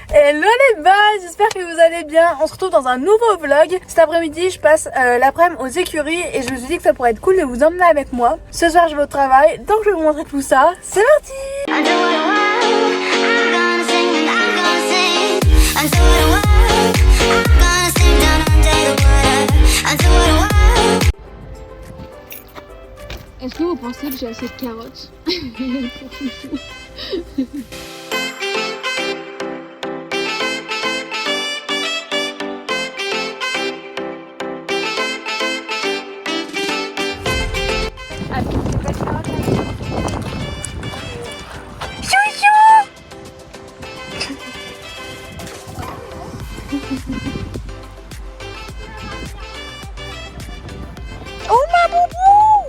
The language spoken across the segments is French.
Hello les bas, j'espère que vous allez bien. On se retrouve dans un nouveau vlog. Cet après-midi je passe l'après-midi aux écuries et je me suis dit que ça pourrait être cool de vous emmener avec moi. Ce soir je vais au travail, donc je vais vous montrer tout ça. C'est parti. Est-ce que vous pensez que j'ai assez de carottes pour chouchou? Oh ma boubou.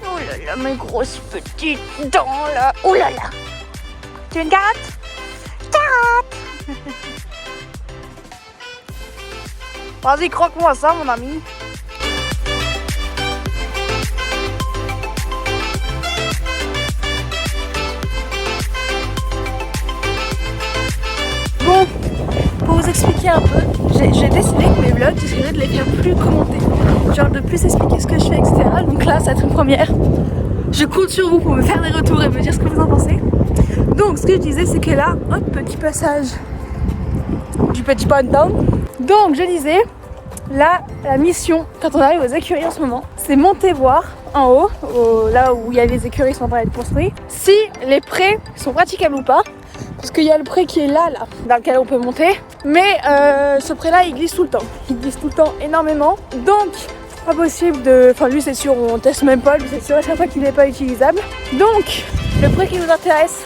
Oh là là, mes grosses petites dents là. Oh là là. Tu veux une carotte? Carotte. Vas-y, croque-moi ça mon ami. Bon, pour vous expliquer un peu, j'ai décidé que mes vlogs, j'essaierai de les faire plus commentés. Genre de plus expliquer ce que je fais, etc. Donc là, ça va être une première. Je compte sur vous pour me faire des retours et me dire ce que vous en pensez. Donc, ce que je disais, c'est que là, hop, petit passage du petit ponton. Donc, je disais, là, la mission, quand on arrive aux écuries en ce moment, c'est monter voir en haut, là où il y a les écuries qui sont en train d'être construites, si les prés sont praticables ou pas. Parce qu'il y a le pré qui est là, dans lequel on peut monter. Mais ce pré là il glisse tout le temps. Il glisse tout le temps énormément. Donc pas possible de... Enfin lui c'est sûr, on teste même pas, lui c'est sûr à chaque fois qu'il n'est pas utilisable. Donc le pré qui nous intéresse,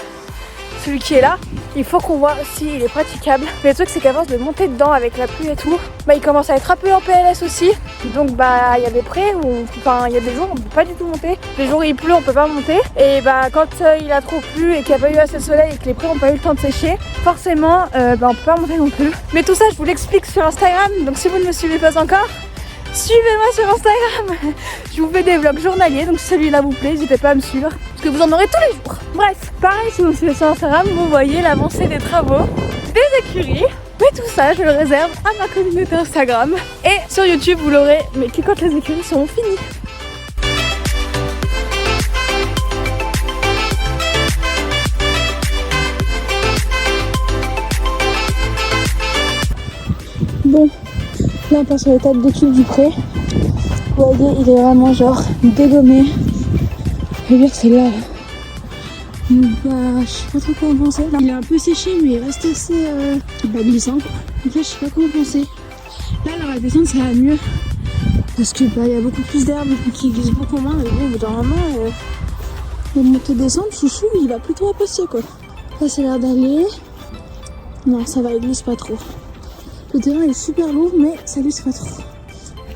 celui qui est là, il faut qu'on voit s'il est praticable. Mais le truc c'est qu'à force de monter dedans avec la pluie et tout, bah il commence à être un peu en PLS aussi. Donc bah il y a des prés où, enfin il y a des jours où on peut pas du tout monter. Les jours où il pleut on peut pas monter. Et bah quand il a trop plu et qu'il n'y a pas eu assez de soleil et que les prés ont pas eu le temps de sécher, forcément bah on peut pas monter non plus. Mais tout ça je vous l'explique sur Instagram, donc si vous ne me suivez pas encore, suivez-moi sur Instagram. Je vous fais des vlogs journaliers, donc si celui-là vous plaît, n'hésitez pas à me suivre, parce que vous en aurez tous les jours. Bref, pareil, si vous me suivez sur Instagram, vous voyez l'avancée des travaux des écuries. Mais tout ça, je le réserve à ma communauté Instagram. Et sur YouTube, vous l'aurez, mais que quand les écuries seront finies. Bon, là on passe sur l'étape d'étude du pré. Vous voyez, il est vraiment genre dégommé. Je veux dire, c'est là. Bah, je sais pas trop comment penser. Là, il est un peu séché, mais il reste assez glissant. Donc là, je sais pas comment penser. Là, dans la descente, ça va mieux. Parce que bah, il y a beaucoup plus d'herbes qui glissent beaucoup moins. Et bon, au bout d'un moment, le montée-descente, chouchou, il va plutôt apprécier quoi. Là, ça a l'air d'aller. Non, ça va, il glisse pas trop. Le terrain est super lourd, mais ça glisse pas trop.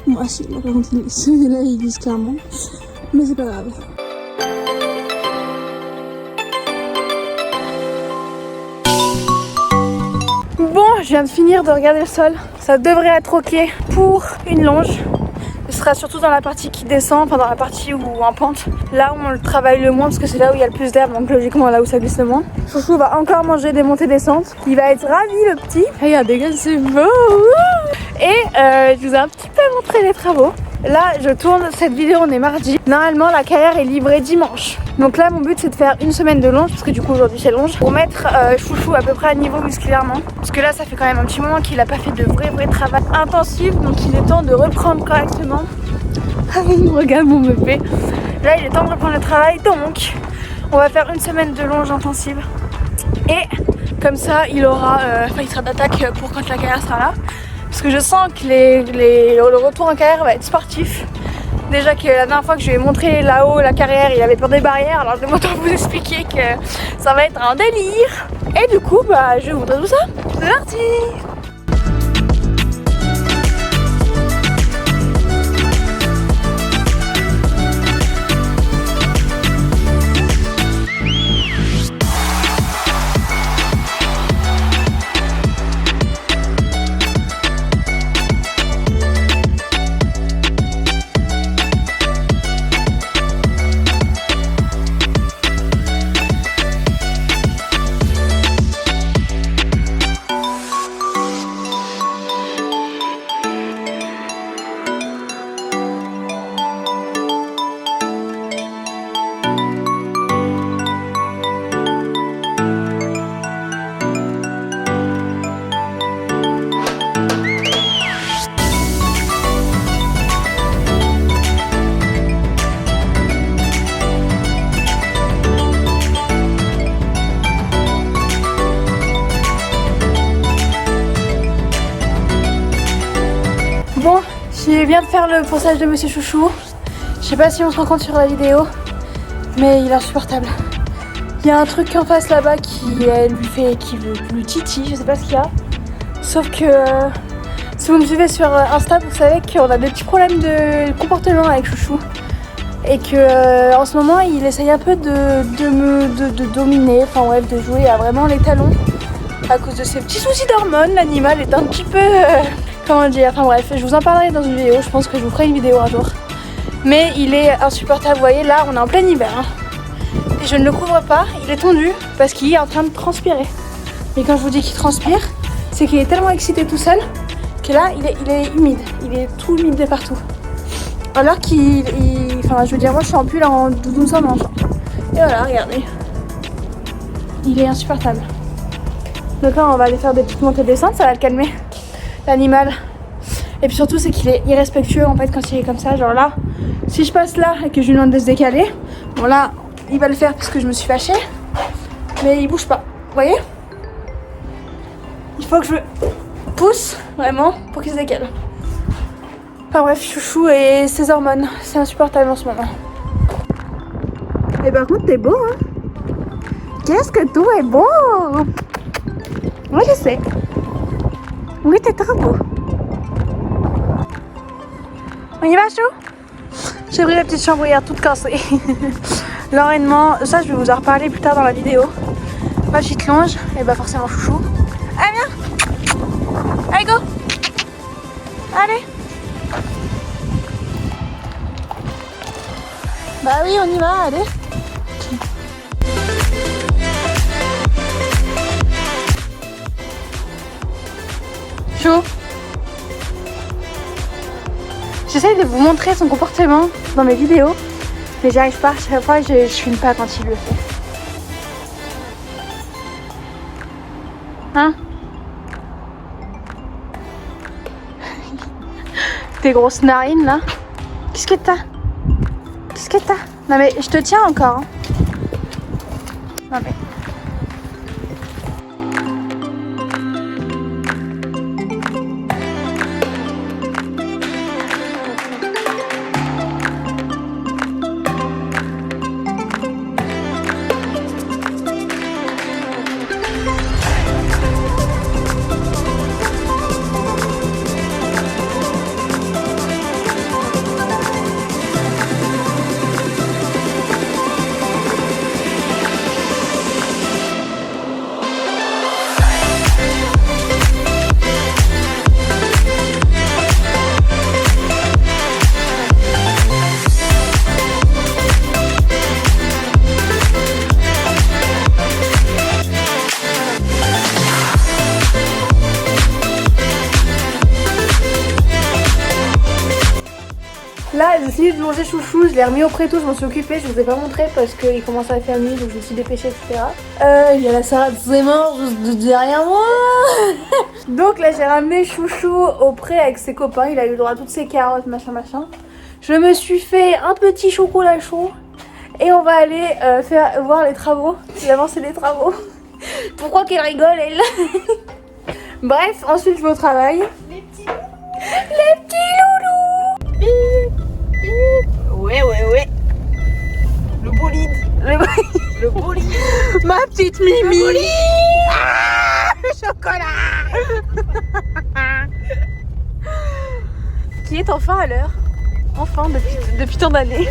Moi, si, là, par contre, il glisse. Là, il glisse clairement. Mais c'est pas grave. Bon, je viens de finir de regarder le sol. Ça devrait être ok pour une longe. Ce sera surtout dans la partie qui descend, enfin dans la partie où en pente. Là où on le travaille le moins parce que c'est là où il y a le plus d'herbe, donc logiquement là où ça glisse le moins. Chouchou va encore manger des montées-descentes. Il va être ravi le petit. Regardez comme c'est beau. Et je vous ai un petit peu montré les travaux. Là, je tourne cette vidéo, on est mardi. Normalement, la carrière est livrée dimanche. Donc là, mon but, c'est de faire une semaine de longe, parce que du coup, aujourd'hui, c'est longe, pour mettre Chouchou à peu près à niveau musculairement. Parce que là, ça fait quand même un petit moment qu'il n'a pas fait de vrai travail intensif. Donc, il est temps de reprendre correctement. Ah, il me regarde mon bébé. Là, il est temps de reprendre le travail. Donc, on va faire une semaine de longe intensive. Et comme ça, il aura, il sera d'attaque pour quand la carrière sera là. Parce que je sens que le retour en carrière va être sportif. Déjà que la dernière fois que je lui ai montré là-haut la carrière, il avait peur des barrières. Alors je vais autant vous expliquer que ça va être un délire. Et du coup, bah, je vais vous montrer tout ça. C'est parti! viens de faire le ponçage de Monsieur Chouchou. Je sais pas si on se rend compte sur la vidéo, mais il est insupportable. Il y a un truc en face là-bas qui lui titille, je sais pas ce qu'il y a. Sauf que si vous me suivez sur Insta, vous savez qu'on a des petits problèmes de comportement avec Chouchou. Et que en ce moment il essaye un peu de dominer, enfin bref, de jouer à vraiment les talons. À cause de ces petits soucis d'hormones, l'animal est un petit peu... comment dire, enfin bref, je vous en parlerai dans une vidéo, je pense que je vous ferai une vidéo un jour. Mais il est insupportable, vous voyez, là on est en plein hiver. Hein. Et je ne le couvre pas, il est tondu parce qu'il est en train de transpirer. Et quand je vous dis qu'il transpire, c'est qu'il est tellement excité tout seul que là il est humide, il est tout humide de partout. Alors enfin je veux dire, moi je suis en pull en doudoune sans manche. Et voilà, regardez. Il est insupportable. Donc là on va aller faire des petites montées descentes, ça va le calmer, l'animal. Et puis surtout c'est qu'il est irrespectueux en fait quand il est comme ça. Genre là, si je passe là et que je lui demande de se décaler, bon là il va le faire parce que je me suis fâchée. Mais il bouge pas, vous voyez. Il faut que je pousse vraiment pour qu'il se décale. Enfin bref, Chouchou et ses hormones, c'est insupportable en ce moment. Et par contre t'es beau hein. Qu'est-ce que tout est beau. Moi je sais. Oui, t'es trop beau. On y va, Chou? J'ai pris la petite chambrière toute cassée. L'enraînement, ça je vais vous en reparler plus tard dans la vidéo. Ma petite longe, et bah forcément Chouchou. Allez, viens. Allez, go. Allez. Bah oui, on y va, allez. Chou. J'essaye de vous montrer son comportement dans mes vidéos, mais j'y arrive pas. À chaque fois, je filme pas quand il le fait. Hein? Tes grosses narines là. Qu'est-ce que t'as? Qu'est-ce que t'as? Non mais je te tiens encore. Hein. Non mais. Là, j'ai essayé de longer Chouchou, je l'ai remis au préto, je m'en suis occupée, je vous ai pas montré parce qu'il commençait à faire nuit donc je me suis dépêchée, etc. Il y a la salade, c'est mort, juste derrière moi. Donc là, j'ai ramené Chouchou au pré avec ses copains, il a eu le droit à toutes ses carottes, machin, machin. Je me suis fait un petit chocolat chaud et on va aller voir les travaux, l'avancée des travaux. Pourquoi qu'elle rigole, elle? Bref, ensuite je vais au travail. Les petits loulous. Ouais. Le bolide. Le bolide. Ma petite Mimi. Le bolide. Ah, le chocolat. Qui est enfin à l'heure. Enfin, depuis tant d'années.